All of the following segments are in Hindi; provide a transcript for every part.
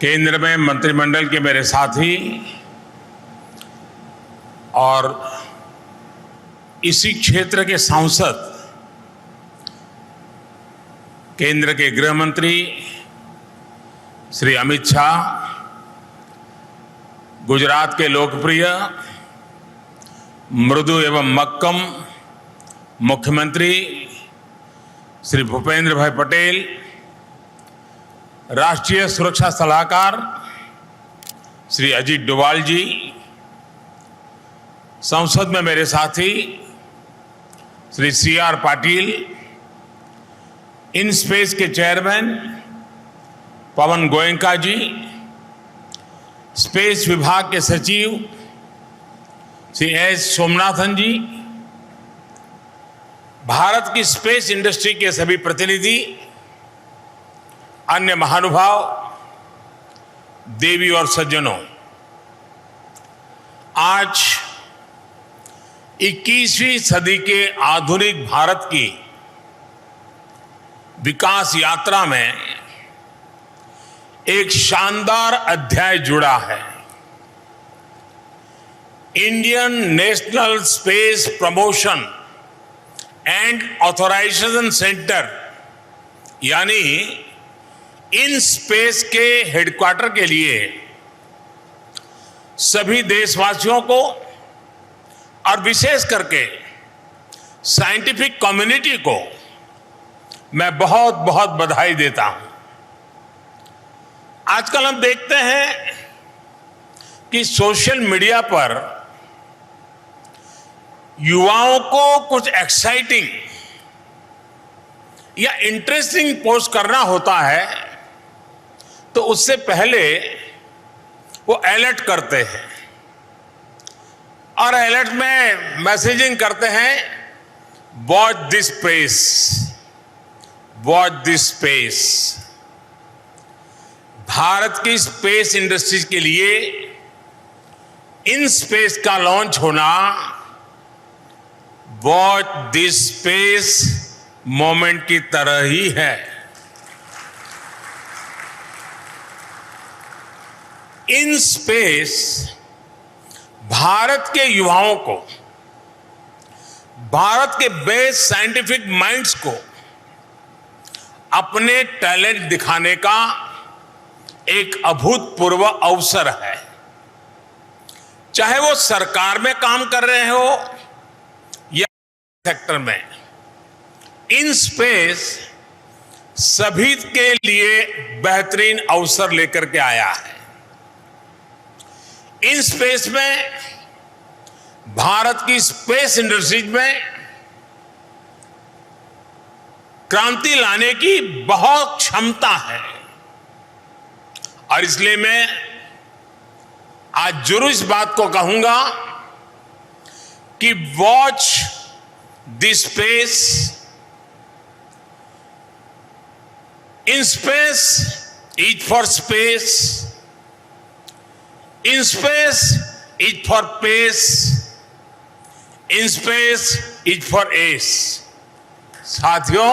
केंद्र में मंत्रिमंडल के मेरे साथी और इसी क्षेत्र के सांसद, केंद्र के गृह मंत्री श्री अमित शाह, गुजरात के लोकप्रिय मृदु एवं मक्कम मुख्यमंत्री श्री भूपेंद्र भाई पटेल, राष्ट्रीय सुरक्षा सलाहकार श्री अजीत डोभाल जी, संसद में मेरे साथी Shri CR Patil, in space के चेयरमैन पवन गोयनका जी, स्पेस विभाग के सचिव श्री S सोमनाथन जी, भारत की स्पेस इंडस्ट्री के सभी प्रतिनिधि, अन्य महानुभाव, देवी और सज्जनों, आज 21वीं सदी के आधुनिक भारत की विकास यात्रा में एक शानदार अध्याय जुड़ा है। Indian National Space Promotion and Authorisation Centre यानी इन स्पेस के हेडक्वार्टर के लिए सभी देशवासियों को और विशेष करके साइंटिफिक कम्युनिटी को मैं बहुत बहुत बधाई देता हूं। आजकल हम देखते हैं कि सोशल मीडिया पर युवाओं को कुछ एक्साइटिंग या इंटरेस्टिंग पोस्ट करना होता है तो उससे पहले वो अलर्ट करते हैं और अलर्ट में मैसेजिंग करते हैं, watch this space, watch this space. Bharat की स्पेस इंडस्ट्रीज के लिए इन स्पेस का लॉन्च होना वॉच दिस स्पेस मोमेंट की तरह ही है। इन स्पेस भारत के युवाओं को, भारत के बेस्ट साइंटिफिक माइंड्स को अपने टैलेंट दिखाने का एक अभूतपूर्व अवसर है। चाहे वो सरकार में काम कर रहे हो या सेक्टर में, इन स्पेस सभी के लिए बेहतरीन अवसर लेकर के आया है। इन स्पेस में भारत की स्पेस इंडस्ट्रीज में क्रांति लाने की बहुत क्षमता है और इसलिए मैं आज जरूर इस बात को कहूंगा कि watch this space. IN space is for space, IN space is for pace, IN space is for ace. साथियों,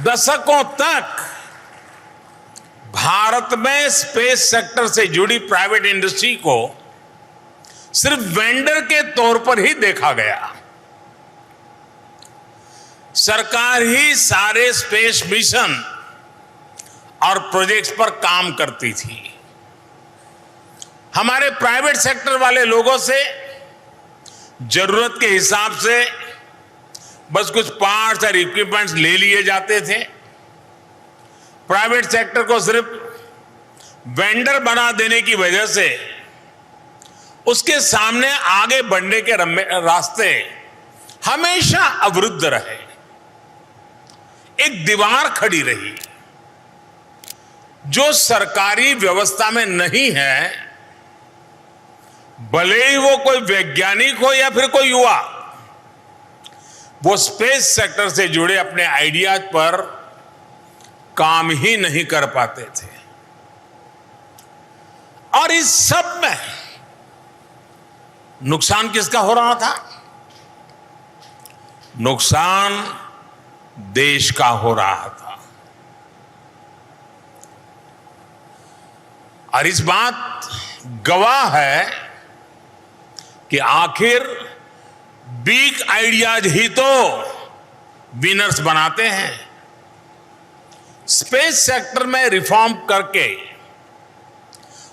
दशकों तक भारत में स्पेस सेक्टर से जुड़ी प्राइवेट इंडस्ट्री को सिर्फ वेंडर के तौर पर ही देखा गया। सरकार ही सारे स्पेस मिशन और प्रोजेक्ट्स पर काम करती थी। हमारे प्राइवेट सेक्टर वाले लोगों से जरूरत के हिसाब से बस कुछ पार्ट्स और इक्विपमेंट्स ले लिए जाते थे। प्राइवेट सेक्टर को सिर्फ वेंडर बना देने की वजह से उसके सामने आगे बढ़ने के रास्ते हमेशा अवरुद्ध रहे। एक दीवार खड़ी रही जो सरकारी व्यवस्था में नहीं है, भले ही वो कोई वैज्ञानिक हो या फिर कोई युवा, वो स्पेस सेक्टर से जुड़े अपने आइडियाज पर काम ही नहीं कर पाते थे। और इस सब में नुकसान किसका हो रहा था? नुकसान देश का हो रहा था। और इस बात गवाह है कि आखिर बिग आइडियाज ही तो विनर्स बनाते हैं। स्पेस सेक्टर में रिफॉर्म करके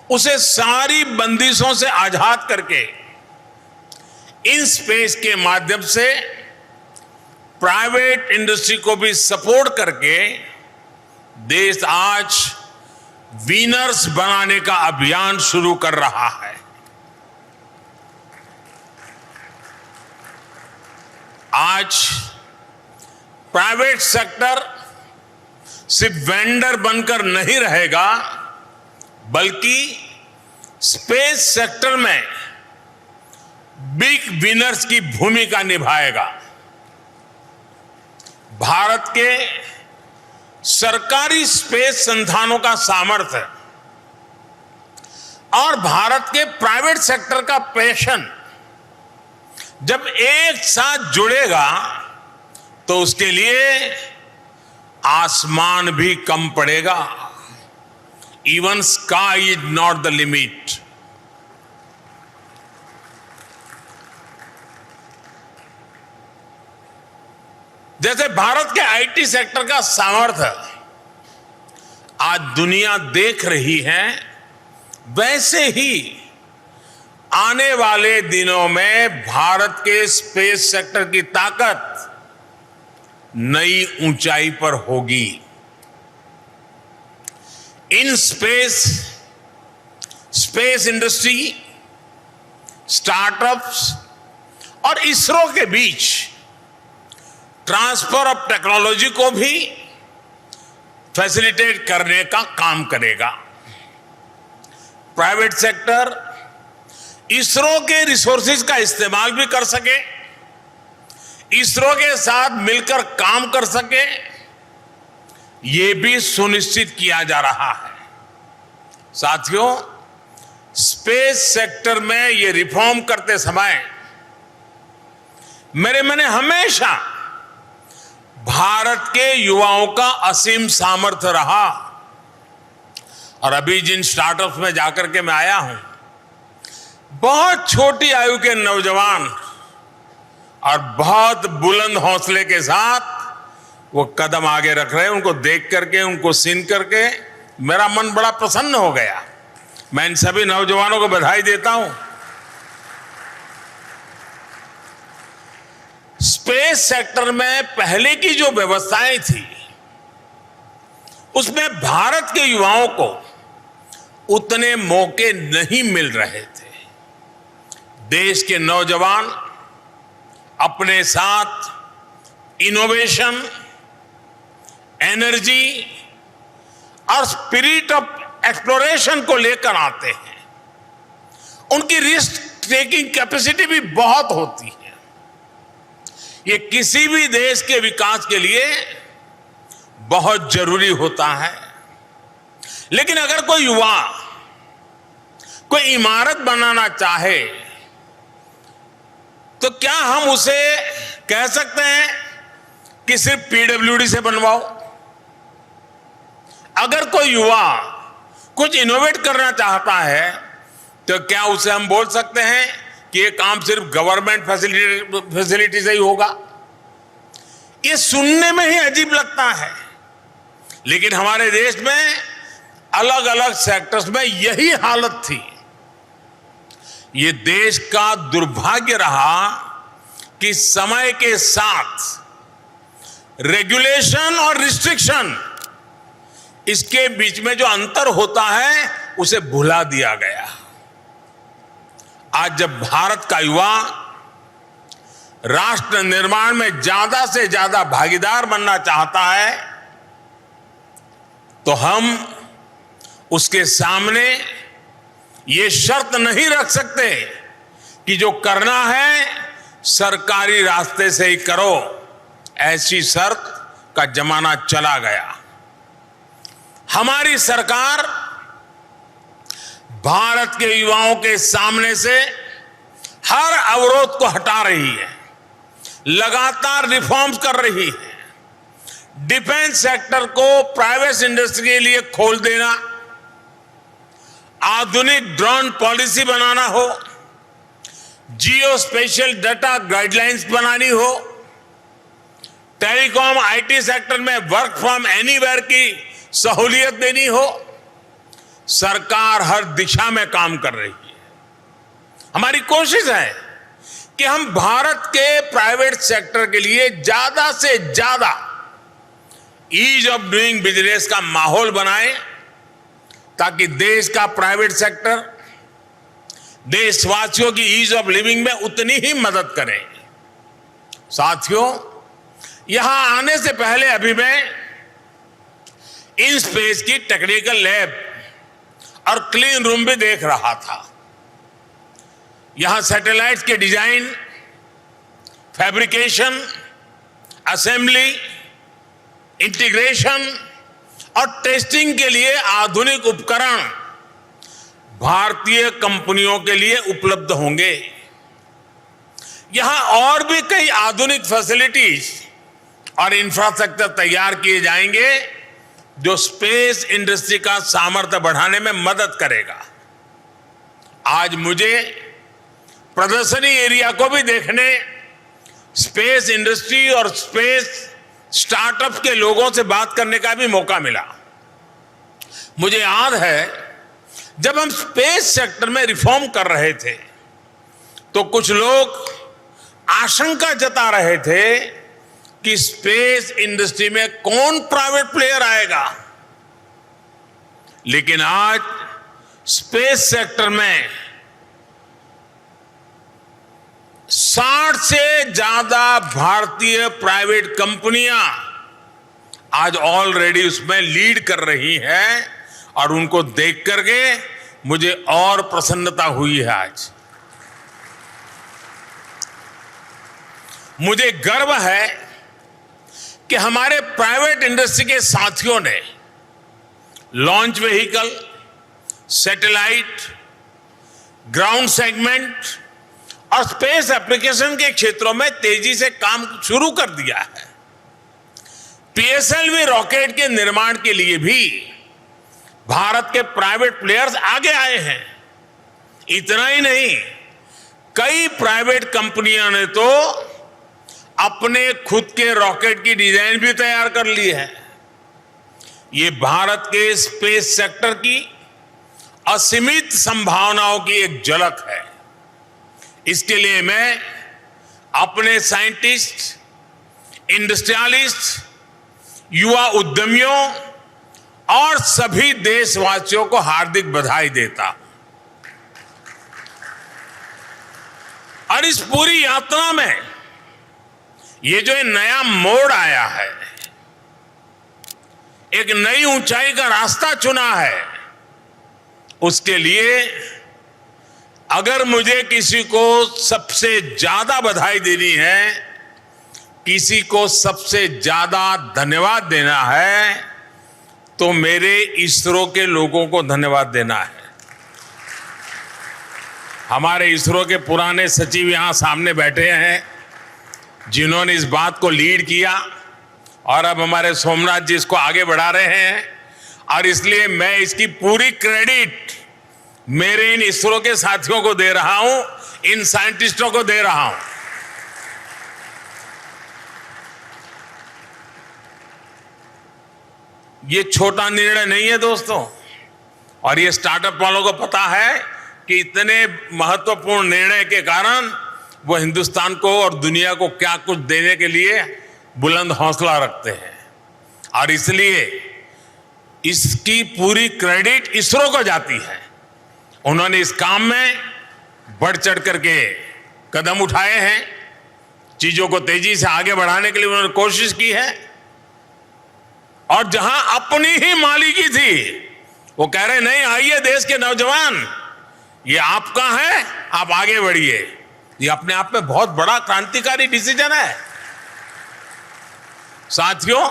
उसे सारी बंदिशों से आजाद करके इन स्पेस के माध्यम से प्राइवेट इंडस्ट्री को भी सपोर्ट करके देश आज विनर्स बनाने का अभियान शुरू कर रहा है। आज प्राइवेट सेक्टर सिर्फ वेंडर बनकर नहीं रहेगा, बल्कि स्पेस सेक्टर में बिग विनर्स की भूमिका निभाएगा। भारत के सरकारी स्पेस संस्थानों का सामर्थ्य और भारत के प्राइवेट सेक्टर का पैशन जब एक साथ जुड़ेगा तो उसके लिए आसमान भी कम पड़ेगा। Even sky is not the limit. जैसे भारत के आईटी सेक्टर का सामर्थ्य आज दुनिया देख रही है, वैसे ही आने वाले दिनों में भारत के स्पेस सेक्टर की ताकत नई ऊंचाई पर होगी। इन स्पेस इंडस्ट्री, स्टार्टअप्स और इसरो के बीच ट्रांसफर ऑफ टेक्नोलॉजी को भी फैसिलिटेट करने का काम करेगा। प्राइवेट सेक्टर इसरो के रिसोर्सेज का इस्तेमाल भी कर सके, इसरो के साथ मिलकर काम कर सके, यह भी सुनिश्चित किया जा रहा है। साथियों, स्पेस सेक्टर में यह रिफॉर्म करते समय मेरे मन में हमेशा भारत के युवाओं का असीम सामर्थ्य रहा। और अभी जिन स्टार्टअप्स में जाकर के मैं आया हूं, बहुत छोटी आयु के नौजवान और बहुत बुलंद हौसले के साथ वो कदम आगे रख रहे हैं। उनको देख करके, उनको सुन करके मेरा मन बड़ा प्रसन्न हो गया। मैं इन सभी नौजवानों को बधाई देता हूं। स्पेस सेक्टर में पहले की जो व्यवस्थाएं थी, उसमें भारत के युवाओं को उतने मौके नहीं मिल रहे थे। देश के नौजवान अपने साथ इनोवेशन, एनर्जी और स्पिरिट ऑफ एक्सप्लोरेशन को लेकर आते हैं। उनकी रिस्क टेकिंग कैपेसिटी भी बहुत होती है। ये किसी भी देश के विकास के लिए बहुत जरूरी होता है। लेकिन अगर कोई युवा कोई इमारत बनाना चाहे तो क्या हम उसे कह सकते हैं कि सिर्फ पीडब्ल्यूडी से बनवाओ? अगर कोई युवा कुछ इनोवेट करना चाहता है तो क्या उसे हम बोल सकते हैं कि ये काम सिर्फ गवर्नमेंट फैसिलिटी से ही होगा? ये सुनने में ही अजीब लगता है, लेकिन हमारे देश में अलग अलग सेक्टर्स में यही हालत थी। ये देश का दुर्भाग्य रहा कि समय के साथ रेगुलेशन और रिस्ट्रिक्शन, इसके बीच में जो अंतर होता है उसे भुला दिया गया। आज जब भारत का युवा राष्ट्र निर्माण में ज्यादा से ज्यादा भागीदार बनना चाहता है तो हम उसके सामने ये शर्त नहीं रख सकते कि जो करना है सरकारी रास्ते से ही करो। ऐसी शर्त का जमाना चला गया। हमारी सरकार भारत के युवाओं के सामने से हर अवरोध को हटा रही है, लगातार रिफॉर्म्स कर रही है। डिफेंस सेक्टर को प्राइवेट इंडस्ट्री के लिए खोल देना आधुनिक ड्रोन पॉलिसी बनाना हो, जियो स्पेशल डाटा गाइडलाइंस बनानी हो, टेलीकॉम आईटी सेक्टर में वर्क फ्रॉम एनीवेयर की सहूलियत देनी हो, सरकार हर दिशा में काम कर रही है। हमारी कोशिश है कि हम भारत के प्राइवेट सेक्टर के लिए ज्यादा से ज्यादा ईज ऑफ डूइंग बिजनेस का माहौल बनाएं, ताकि देश का प्राइवेट सेक्टर देशवासियों की ईज ऑफ लिविंग में उतनी ही मदद करे। साथियों, यहां आने से पहले अभी मैं इन स्पेस की टेक्निकल लैब और क्लीन रूम भी देख रहा था। यहां सैटेलाइट्स के डिजाइन, फैब्रिकेशन, असेंबली, इंटीग्रेशन और टेस्टिंग के लिए आधुनिक उपकरण भारतीय कंपनियों के लिए उपलब्ध होंगे। यहां और भी कई आधुनिक फैसिलिटीज और इंफ्रास्ट्रक्चर तैयार किए जाएंगे जो स्पेस इंडस्ट्री का सामर्थ्य बढ़ाने में मदद करेगा। आज मुझे प्रदर्शनी एरिया को भी देखने, स्पेस इंडस्ट्री और स्पेस स्टार्टअप के लोगों से बात करने का भी मौका मिला। मुझे याद है जब हम स्पेस सेक्टर में रिफॉर्म कर रहे थे तो कुछ लोग आशंका जता रहे थे कि स्पेस इंडस्ट्री में कौन प्राइवेट प्लेयर आएगा, लेकिन आज स्पेस सेक्टर में 60 से ज्यादा भारतीय प्राइवेट कंपनियां आज ऑलरेडी उसमें लीड कर रही हैं और उनको देख करके मुझे और प्रसन्नता हुई है। आज मुझे गर्व है कि हमारे प्राइवेट इंडस्ट्री के साथियों ने launch vehicle, satellite, ground segment और स्पेस एप्लीकेशन के क्षेत्रों में तेजी से काम शुरू कर दिया है। पीएसएलवी रॉकेट के निर्माण के लिए भी भारत के प्राइवेट प्लेयर्स आगे आए हैं। इतना ही नहीं, कई प्राइवेट कंपनियों ने तो अपने खुद के रॉकेट की डिजाइन भी तैयार कर ली है। ये भारत के स्पेस सेक्टर की असीमित संभावनाओं की एक झलक है। इसके लिए मैं अपने साइंटिस्ट, इंडस्ट्रियलिस्ट, युवा उद्यमियों और सभी देशवासियों को हार्दिक बधाई देता हूं। और इस पूरी यात्रा में ये जो नया मोड़ आया है, एक नई ऊंचाई का रास्ता चुना है, उसके लिए अगर मुझे किसी को सबसे ज्यादा बधाई देनी है, किसी को सबसे ज्यादा धन्यवाद देना है, तो मेरे इसरो के लोगों को धन्यवाद देना है। हमारे इसरो के पुराने सचिव यहां सामने बैठे हैं, जिन्होंने इस बात को लीड किया और अब हमारे सोमनाथ जी इसको आगे बढ़ा रहे हैं। और इसलिए मैं इसकी पूरी क्रेडिट मेरे इन इसरो के साथियों को दे रहा हूं, इन साइंटिस्टों को दे रहा हूं। ये छोटा निर्णय नहीं है दोस्तों, और ये स्टार्टअप वालों को पता है कि इतने महत्वपूर्ण निर्णय के कारण वो हिंदुस्तान को और दुनिया को क्या कुछ देने के लिए बुलंद हौसला रखते हैं। और इसलिए इसकी पूरी क्रेडिट इसरो को जाती है। उन्होंने इस काम में बढ़ चढ़ करके कदम उठाए हैं, चीजों को तेजी से आगे बढ़ाने के लिए उन्होंने कोशिश की है। और जहां अपनी ही मालिकी थी, वो कह रहे नहीं, आइए देश के नौजवान, ये आपका है, आप आगे बढ़िए। ये अपने आप में बहुत बड़ा क्रांतिकारी डिसीजन है। साथियों,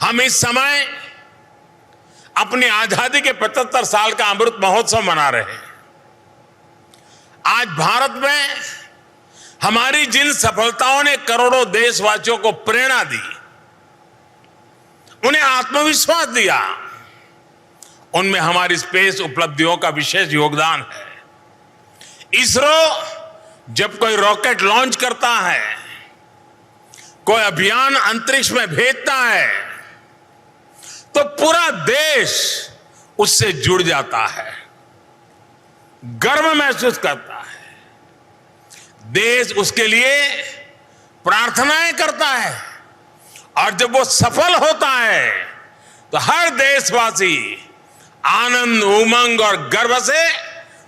हम इस समय अपनी आजादी के 75 साल का अमृत महोत्सव मना रहे हैं। आज भारत में हमारी जिन सफलताओं ने करोड़ों देशवासियों को प्रेरणा दी, उन्हें आत्मविश्वास दिया उनमें हमारी स्पेस उपलब्धियों का विशेष योगदान है। इसरो जब कोई रॉकेट लॉन्च करता है, कोई अभियान अंतरिक्ष में भेजता है, तो पूरा देश उससे जुड़ जाता है, गर्व महसूस करता है। देश उसके लिए प्रार्थनाएं करता है, और जब वो सफल होता है तो हर देशवासी आनंद, उमंग और गर्व से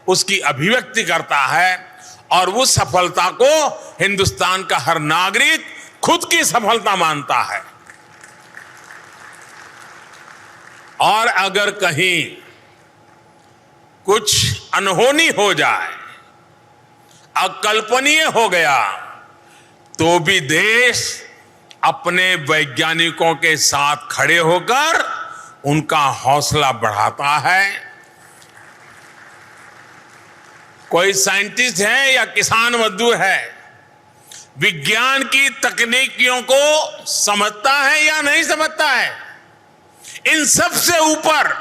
उसकी अभिव्यक्ति करता है, और उस सफलता को हिंदुस्तान का हर नागरिक खुद की सफलता मानता है। और अगर कहीं कुछ अनहोनी हो जाए, अकल्पनीय हो गया, तो भी देश अपने वैज्ञानिकों के साथ खड़े होकर उनका हौसला बढ़ाता है। कोई साइंटिस्ट है या किसान मजदूर है, विज्ञान की तकनीकियों को समझता है या नहीं समझता है, इन सब से ऊपर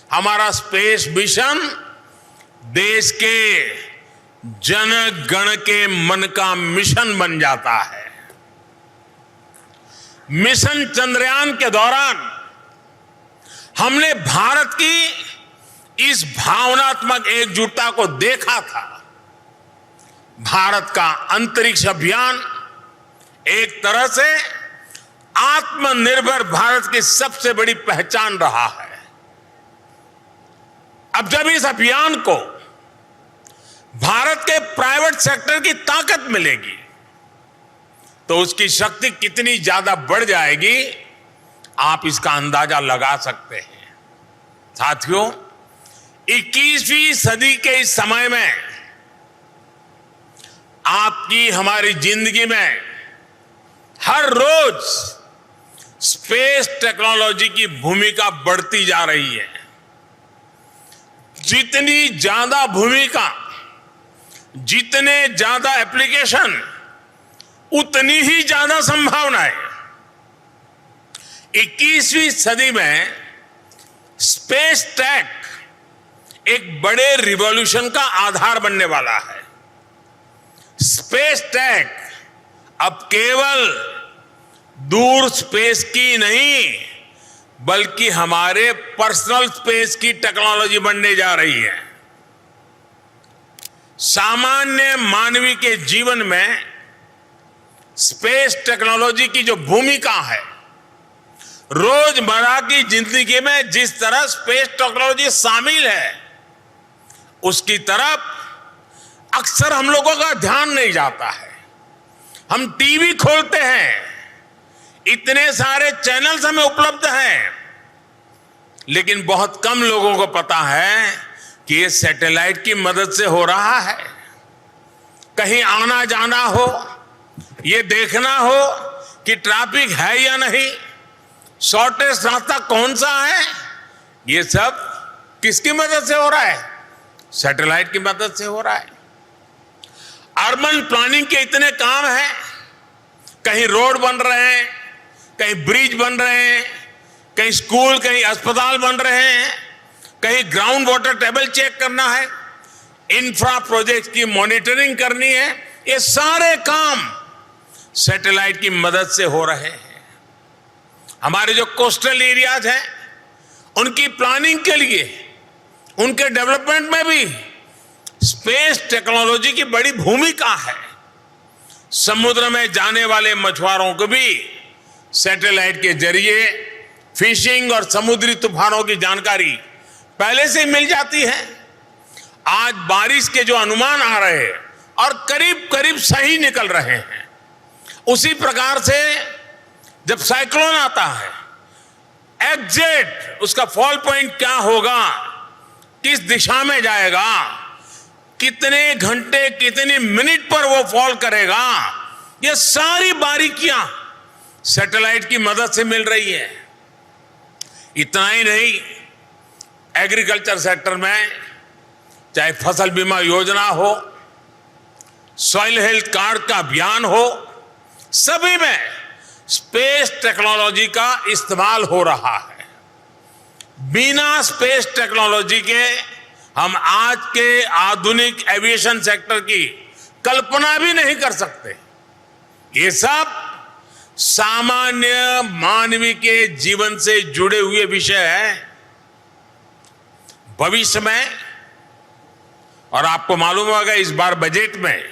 हमारा स्पेस मिशन देश के जन गण के मन का मिशन बन जाता है। मिशन चंद्रयान के दौरान हमने भारत की इस भावनात्मक एकजुटता को देखा था। भारत का अंतरिक्ष अभियान एक तरह से आत्मनिर्भर भारत की सबसे बड़ी पहचान रहा है। अब जब इस अभियान को भारत के प्राइवेट सेक्टर की ताकत मिलेगी, तो उसकी शक्ति कितनी ज्यादा बढ़ जाएगी, आप इसका अंदाजा लगा सकते हैं। साथियों, 21वीं सदी के इस समय में आपकी हमारी जिंदगी में हर रोज स्पेस टेक्नोलॉजी की भूमिका बढ़ती जा रही है। जितनी ज्यादा भूमिका, जितने ज्यादा एप्लीकेशन, उतनी ही ज्यादा संभावनाएं। 21वीं सदी में स्पेस टेक एक बड़े रिवॉल्यूशन का आधार बनने वाला है। स्पेस टेक अब केवल दूर स्पेस की नहीं, बल्कि हमारे पर्सनल स्पेस की टेक्नोलॉजी बनने जा रही है। सामान्य मानवी के जीवन में स्पेस टेक्नोलॉजी की जो भूमिका है, रोजमर्रा की जिंदगी में जिस तरह स्पेस टेक्नोलॉजी शामिल है, उसकी तरफ अक्सर हम लोगों का ध्यान नहीं जाता है। हम टीवी खोलते हैं, इतने सारे चैनल्स हमें उपलब्ध हैं, लेकिन बहुत कम लोगों को पता है कि ये सैटेलाइट की मदद से हो रहा है। कहीं आना जाना हो, ये देखना हो कि ट्रैफिक है या नहीं, शॉर्टेस्ट रास्ता कौन सा है, ये सब किसकी मदद से हो रहा है? सैटेलाइट की मदद से हो रहा है। अर्बन प्लानिंग के इतने काम हैं, कहीं रोड बन रहे हैं, कहीं ब्रिज बन रहे हैं, कहीं स्कूल, कहीं अस्पताल बन रहे हैं, कहीं ग्राउंड वाटर टेबल चेक करना है, इंफ्रा प्रोजेक्ट की मॉनिटरिंग करनी है। ये सारे काम सैटेलाइट की मदद से हो रहे हैं। हमारे जो कोस्टल एरियाज हैं, उनकी प्लानिंग के लिए, उनके डेवलपमेंट में भी स्पेस टेक्नोलॉजी की बड़ी भूमिका है। समुद्र में जाने वाले मछुआरों को भी सैटेलाइट के जरिए फिशिंग और समुद्री तूफानों की जानकारी पहले से मिल जाती है। आज बारिश के जो अनुमान आ रहे हैं और करीब करीब सही निकल रहे हैं, उसी प्रकार से जब साइक्लोन आता है, एग्जैक्ट उसका फॉल पॉइंट क्या होगा, किस दिशा में जाएगा, कितने घंटे, कितने मिनट पर वो फॉल करेगा, ये सारी बारीकियां सैटेलाइट की मदद से मिल रही है। इतना ही नहीं, एग्रीकल्चर सेक्टर में चाहे फसल बीमा योजना हो, सॉइल हेल्थ कार्ड का अभियान हो, सभी में स्पेस टेक्नोलॉजी का इस्तेमाल हो रहा है। बिना स्पेस टेक्नोलॉजी के हम आज के आधुनिक एविएशन सेक्टर की कल्पना भी नहीं कर सकते। ये सब सामान्य मानवीय के जीवन से जुड़े हुए विषय हैं। भविष्य में, और आपको मालूम होगा इस बार बजट में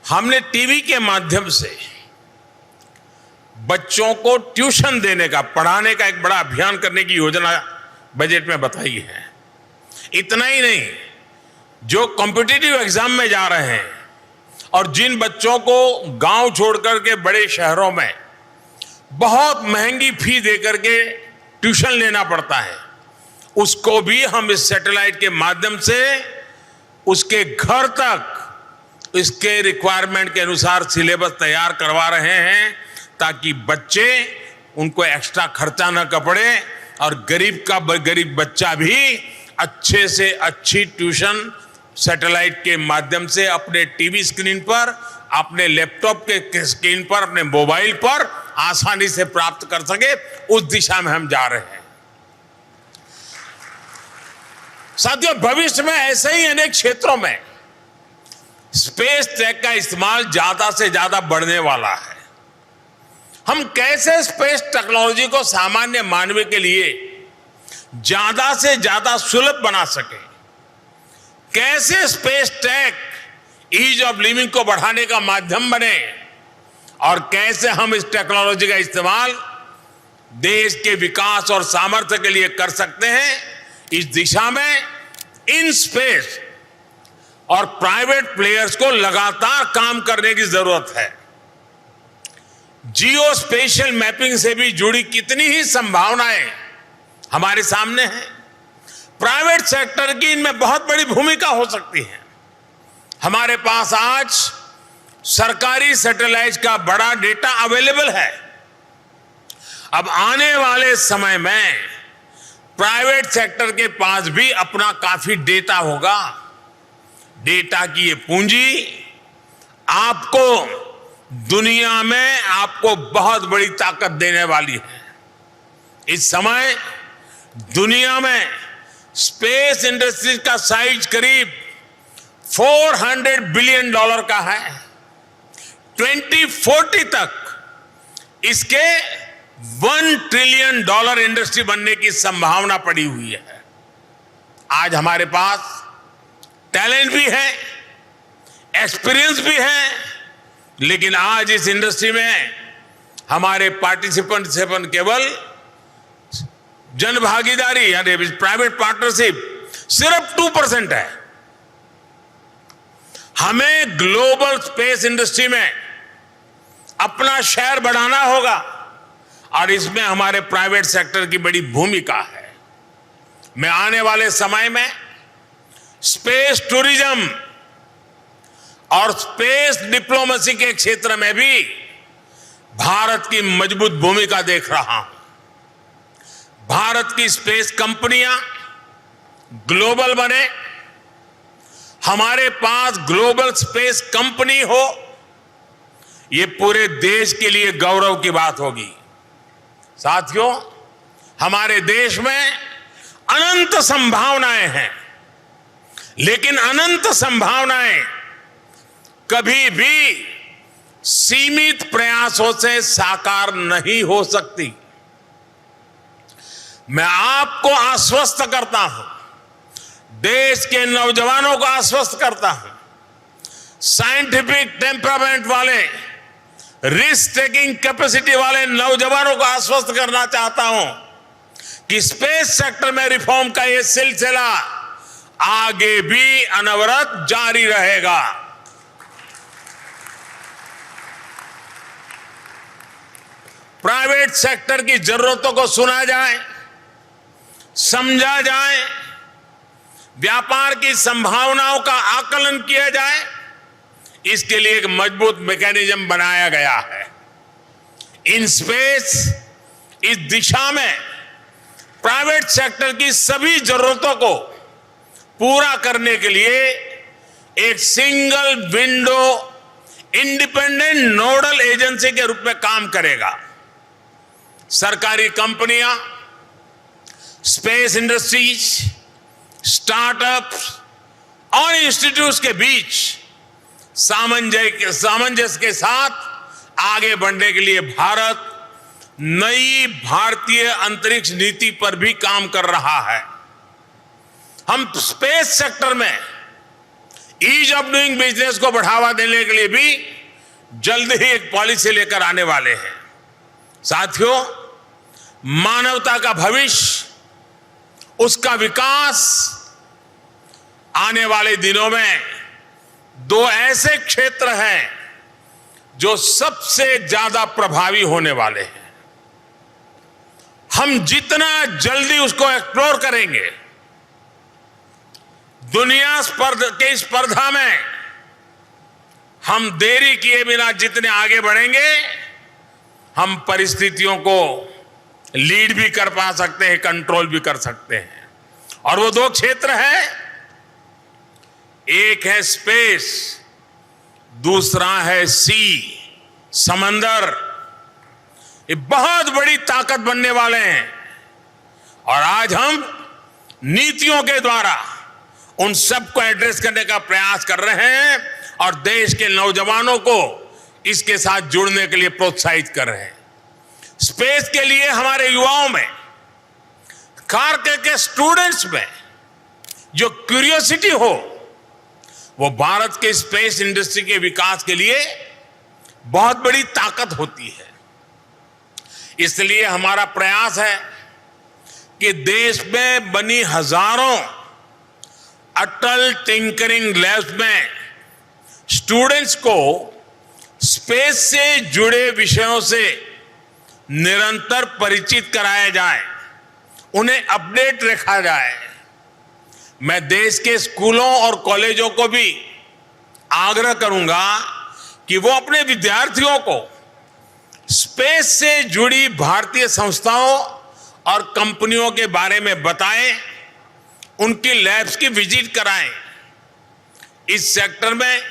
हमने टीवी के माध्यम से बच्चों को ट्यूशन देने का, पढ़ाने का एक बड़ा अभियान करने की योजना बजट में बताई है। इतना ही नहीं, जो कॉम्पिटिटिव एग्जाम में जा रहे हैं और जिन बच्चों को गांव छोड़ करके बड़े शहरों में बहुत महंगी फी दे करके ट्यूशन लेना पड़ता है, उसको भी हम इस सैटेलाइट के माध्यम से उसके घर तक इसके रिक्वायरमेंट के अनुसार सिलेबस तैयार करवा रहे हैं, ताकि बच्चे, उनको एक्स्ट्रा खर्चा न पड़े और गरीब बच्चा भी अच्छे से अच्छी ट्यूशन सैटेलाइट के माध्यम से अपने टीवी स्क्रीन पर, अपने लैपटॉप के स्क्रीन पर, अपने मोबाइल पर आसानी से प्राप्त कर सके। उस दिशा में हम जा रहे हैं। साथियों, भविष्य में ऐसे ही अनेक क्षेत्रों में स्पेस टेक का इस्तेमाल ज्यादा से ज्यादा बढ़ने वाला है। हम कैसे स्पेस टेक्नोलॉजी को सामान्य मानव के लिए ज्यादा से ज्यादा सुलभ बना सके, कैसे space tech ease of living को बढ़ाने का माध्यम बने, और कैसे हम इस टेक्नोलॉजी का इस्तेमाल देश के विकास और सामर्थ्य के लिए कर सकते हैं, इस दिशा में इन स्पेस और प्राइवेट प्लेयर्स को लगातार काम करने की जरूरत है। जियो स्पेशियल मैपिंग से भी जुड़ी कितनी ही संभावनाएं हमारे सामने हैं। प्राइवेट सेक्टर की इनमें बहुत बड़ी भूमिका हो सकती है। हमारे पास आज सरकारी सैटेलाइट का बड़ा डेटा अवेलेबल है। अब आने वाले समय में प्राइवेट सेक्टर के पास भी अपना काफी डेटा होगा। डेटा की ये पूंजी आपको दुनिया में आपको बहुत बड़ी ताकत देने वाली है। इस समय दुनिया में स्पेस इंडस्ट्री का साइज करीब $400 बिलियन का है। 2040 तक इसके $1 ट्रिलियन इंडस्ट्री बनने की संभावना पड़ी हुई है। आज हमारे पास टैलेंट भी है, एक्सपीरियंस भी है, लेकिन आज इस इंडस्ट्री में हमारे पार्टिसिपेंट केवल जन भागीदारी यानी प्राइवेट पार्टनरशिप सिर्फ 2% है। हमें ग्लोबल स्पेस इंडस्ट्री में अपना शेयर बढ़ाना होगा और इसमें हमारे प्राइवेट सेक्टर की बड़ी भूमिका है। मैं आने वाले समय में स्पेस टूरिज्म और स्पेस डिप्लोमेसी के क्षेत्र में भी भारत की मजबूत भूमिका देख रहा हूं। भारत की स्पेस कंपनियां ग्लोबल बने, हमारे पास ग्लोबल स्पेस कंपनी हो, ये पूरे देश के लिए गौरव की बात होगी। साथियों, हमारे देश में अनंत संभावनाएं हैं, लेकिन अनंत संभावनाएं कभी भी सीमित प्रयासों से साकार नहीं हो सकती। मैं आपको आश्वस्त करता हूं, देश के नौजवानों को आश्वस्त करता हूं, साइंटिफिक टेम्परामेंट वाले, रिस्क टेकिंग कैपेसिटी वाले नौजवानों को आश्वस्त करना चाहता हूं कि स्पेस सेक्टर में रिफॉर्म का यह सिलसिला आगे भी अनवरत जारी रहेगा। प्राइवेट सेक्टर की जरूरतों को सुना जाए, समझा जाए, व्यापार की संभावनाओं का आकलन किया जाए, इसके लिए एक मजबूत मैकेनिज्म बनाया गया है। इन स्पेस इस दिशा में प्राइवेट सेक्टर की सभी जरूरतों को पूरा करने के लिए एक single window independent nodal agency के रूप में काम करेगा। सरकारी कंपनियां, स्पेस इंडस्ट्रीज, स्टार्टअप्स और इंस्टीट्यूट्स के बीच सामंजस्य के साथ आगे बढ़ने के लिए भारत नई भारतीय अंतरिक्ष नीति पर भी काम कर रहा है। हम स्पेस सेक्टर में ईज ऑफ डूइंग बिजनेस को बढ़ावा देने के लिए भी जल्द ही एक पॉलिसी लेकर आने वाले हैं। साथियों, मानवता का भविष्य, उसका विकास आने वाले दिनों में दो ऐसे क्षेत्र हैं जो सबसे ज्यादा प्रभावी होने वाले हैं। हम जितना जल्दी उसको एक्सप्लोर करेंगे, दुनिया की स्पर्धा में हम देरी किए बिना जितने आगे बढ़ेंगे, हम परिस्थितियों को लीड भी कर पा सकते हैं, कंट्रोल भी कर सकते हैं। और वो दो क्षेत्र हैं, एक है स्पेस, दूसरा है सी, समंदर। ये बहुत बड़ी ताकत बनने वाले हैं और आज हम नीतियों के द्वारा उन सबको एड्रेस करने का प्रयास कर रहे हैं और देश के नौजवानों को इसके साथ जुड़ने के लिए प्रोत्साहित कर रहे हैं। स्पेस के लिए हमारे युवाओं में, खास करके स्टूडेंट्स में जो क्यूरियोसिटी हो, वो भारत के स्पेस इंडस्ट्री के विकास के लिए बहुत बड़ी ताकत होती है। इसलिए हमारा प्रयास है कि देश में बनी हजारों अटल टिंकरिंग लैब्स में स्टूडेंट्स को स्पेस से जुड़े विषयों से निरंतर परिचित कराया जाए, उन्हें अपडेट रखा जाए। मैं देश के स्कूलों और कॉलेजों को भी आग्रह करूंगा कि वो अपने विद्यार्थियों को स्पेस से जुड़ी भारतीय संस्थाओं और कंपनियों के बारे में बताएं, उनकी लैब्स की विजिट कराएं। इस सेक्टर में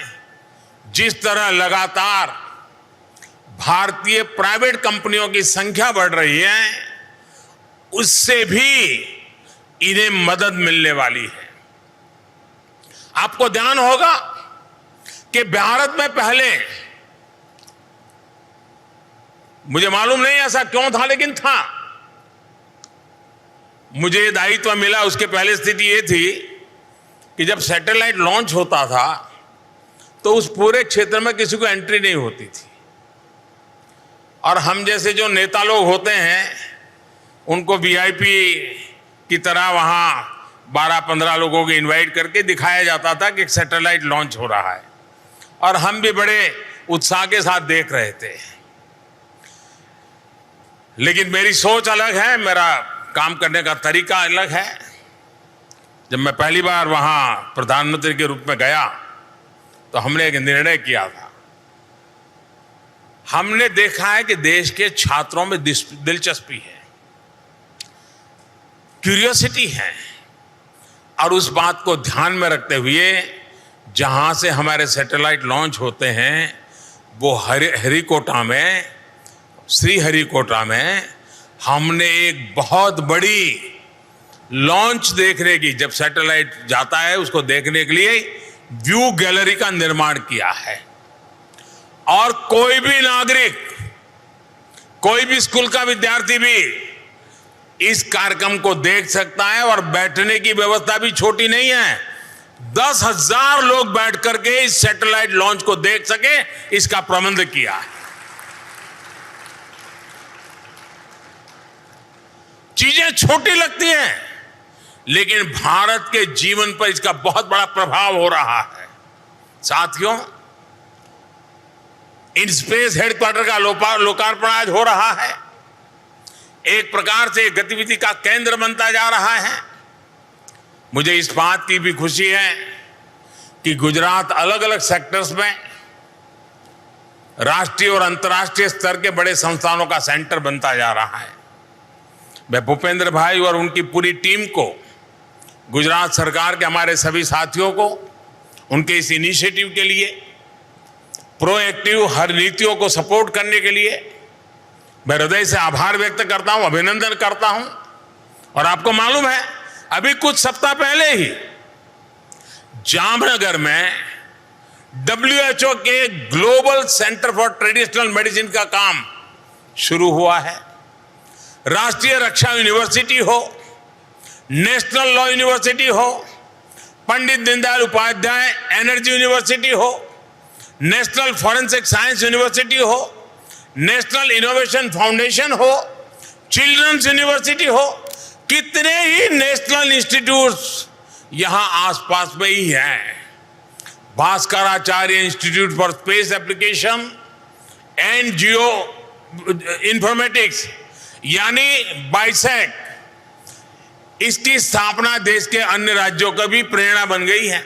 जिस तरह लगातार भारतीय प्राइवेट कंपनियों की संख्या बढ़ रही है, उससे भी इन्हें मदद मिलने वाली है। आपको ध्यान होगा कि भारत में पहले, मुझे मालूम नहीं ऐसा क्यों था, लेकिन था, मुझे ये दायित्व मिला उसके पहले स्थिति ये थी कि जब सैटेलाइट लॉन्च होता था तो उस पूरे क्षेत्र में किसी को एंट्री नहीं होती थी और हम जैसे जो नेता लोग होते हैं उनको वीआईपी की तरह वहां 12-15 लोगों को इनवाइट करके दिखाया जाता था कि एक सैटेलाइट लॉन्च हो रहा है और हम भी बड़े उत्साह के साथ देख रहे थे। लेकिन मेरी सोच अलग है, मेरा काम करने का तरीका अलग है। जब मैं पहली बार वहां प्रधानमंत्री के रूप में गया तो हमने एक निर्णय किया था। हमने देखा है कि देश के छात्रों में दिलचस्पी है, क्यूरियोसिटी है और उस बात को ध्यान में रखते हुए जहां से हमारे सैटेलाइट लॉन्च होते हैं वो श्रीहरिकोटा में हमने एक बहुत बड़ी लॉन्च देखने की, जब सैटेलाइट जाता है उसको देखने के लिए व्यू गैलरी का निर्माण किया है और कोई भी नागरिक, कोई भी स्कूल का विद्यार्थी भी इस कार्यक्रम को देख सकता है और बैठने की व्यवस्था भी छोटी नहीं है। 10,000 लोग बैठ करके इस सैटेलाइट लॉन्च को देख सके, इसका प्रबंध किया है। चीजें छोटी लगती हैं लेकिन भारत के जीवन पर इसका बहुत बड़ा प्रभाव हो रहा है। साथियों, इन स्पेस हेडक्वार्टर का लोकार्पण आज हो रहा है, एक प्रकार से गतिविधि का केंद्र बनता जा रहा है। मुझे इस बात की भी खुशी है कि गुजरात अलग अलग सेक्टर्स में राष्ट्रीय और अंतर्राष्ट्रीय स्तर के बड़े संस्थानों का सेंटर बनता जा रहा है। मैं भूपेंद्र भाई और उनकी पूरी टीम को, गुजरात सरकार के हमारे सभी साथियों को, उनके इस इनिशिएटिव के लिए, प्रोएक्टिव हर नीतियों को सपोर्ट करने के लिए मैं हृदय से आभार व्यक्त करता हूं, अभिनंदन करता हूं। और आपको मालूम है, अभी कुछ सप्ताह पहले ही जामनगर में WHO के global centre for traditional medicine का काम शुरू हुआ है। राष्ट्रीय रक्षा यूनिवर्सिटी हो, नेशनल लॉ यूनिवर्सिटी हो, पंडित दीनदयाल उपाध्याय एनर्जी यूनिवर्सिटी हो, नेशनल फॉरेंसिक साइंस यूनिवर्सिटी हो, नेशनल इनोवेशन फाउंडेशन हो, चिल्ड्रंस यूनिवर्सिटी हो, कितने ही नेशनल इंस्टीट्यूट्स यहां आसपास में ही हैं। Bhaskaracharya institute for space application and Jio informatics यानी बाइसेक, इसकी स्थापना देश के अन्य राज्यों को भी प्रेरणा बन गई है।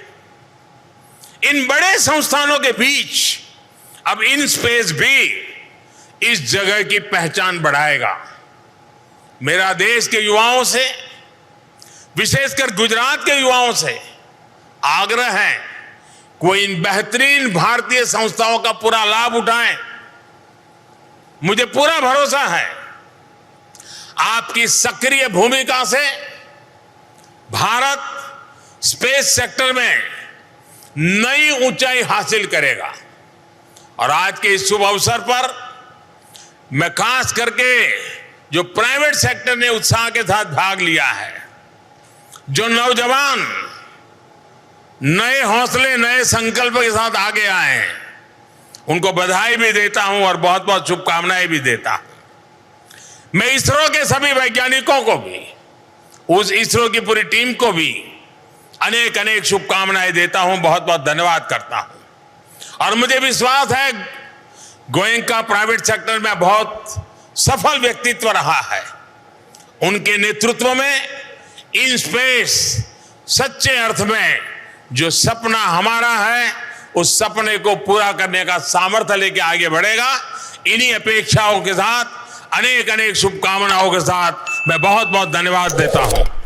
इन बड़े संस्थानों के बीच अब इन स्पेस भी इस जगह की पहचान बढ़ाएगा। मेरा देश के युवाओं से, विशेषकर गुजरात के युवाओं से आग्रह है कि वो इन बेहतरीन भारतीय संस्थाओं का पूरा लाभ उठाएं। मुझे पूरा भरोसा है आपकी सक्रिय भूमिका से भारत स्पेस सेक्टर में नई ऊंचाई हासिल करेगा। और आज के इस शुभ अवसर पर मैं खास करके जो प्राइवेट सेक्टर ने उत्साह के साथ भाग लिया है, जो नौजवान नए हौसले, नए संकल्प के साथ आगे आए हैं, उनको बधाई भी देता हूं और बहुत बहुत शुभकामनाएं भी देता हूं। मैं इसरो के सभी वैज्ञानिकों को भी, उस इसरो की पूरी टीम को भी अनेक अनेक शुभकामनाएं देता हूं, बहुत बहुत धन्यवाद करता हूं। और मुझे विश्वास है गोयनका प्राइवेट सेक्टर में बहुत सफल व्यक्तित्व रहा है। उनके नेतृत्व में इन स्पेस सच्चे अर्थ में जो सपना हमारा है, उस सपने को पूरा करने का सामर्थ्य लेके आगे बढ़ेगा। इन्हीं अपेक्षाओं के साथ, अनेक अनेक शुभकामनाओं के साथ मैं बहुत बहुत धन्यवाद देता हूं।